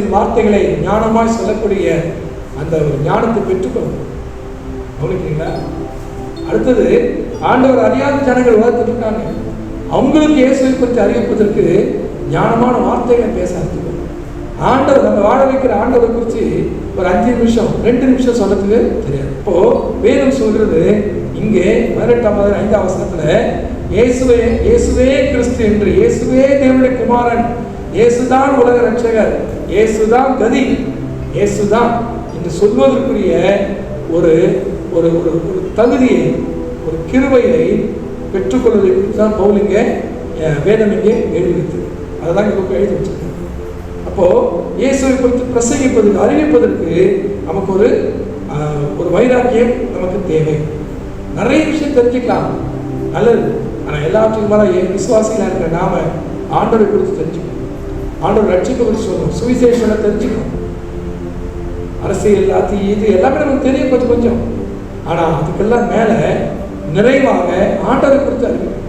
கிறிஸ்துவின் வார்த்தைகளை ஞானமாய் சொல்லக்கூடிய அந்த ஒரு ஞானத்தை பெற்றுக்கொள்ளும். கவனிக்கிறீங்களா? அடுத்தது, ஆண்டவர் அறியாத ஜனங்கள் உலகத்தில் இருக்காங்க. அவங்களுக்கு இயேசுவை பற்றி அறிவிப்பதற்கு ஞானமான வார்த்தைகளை பேச ஆரம்பிக்கும். ஆண்டவர் நம்ம வாழ வைக்கிற ஆண்டவரை குறித்து ஒரு 5 நிமிஷம் 2 நிமிஷம் சொல்றதுக்கு தெரியாது. இப்போ வேதம் சொல்கிறது இங்கே 18-5 வசனத்துல இயேசுவே இயேசுவே கிறிஸ்து என்று, இயேசுவே தேவனுடைய குமாரன், இயேசுதான் உலக ரட்சகர், இயேசுதான் கதி, இயேசுதான் என்று சொல்வதற்குரிய ஒரு ஒரு ஒரு தகுதியை, ஒரு கிருபையை பெற்றுக்கொள்வதை குறித்து தான் பவுல் இங்கே வேதம் இங்கே எழுதி வைத்தது. அதுதான் இங்கே எழுதி வச்சிருக்கேன். அப்போ இயேசுவை குறித்து பிரசங்கிப்பதற்கு, அறிவிப்பதற்கு நமக்கு ஒரு வைராக்கியம் நமக்கு தேவை. நிறைய விஷயம் தெரிஞ்சுக்கலாம், நல்லது. ஆனால் எல்லாத்துக்கும் மேலே விசுவாசிகளாக இருக்கிற நாம ஆண்டவரை குறித்து தெரிஞ்சுக்கணும், ஆண்டவர் ரட்சிப்பை குறித்து சொல்லணும், சுவிசேஷனை தெரிஞ்சுக்கணும். அரசியல் அது இது எல்லாமே நமக்கு தெரியும் கொஞ்சம் கொஞ்சம். ஆனால் அதுக்கெல்லாம் மேலே நிறைவாக ஆண்டவரை குறித்து அறிவிக்கணும்.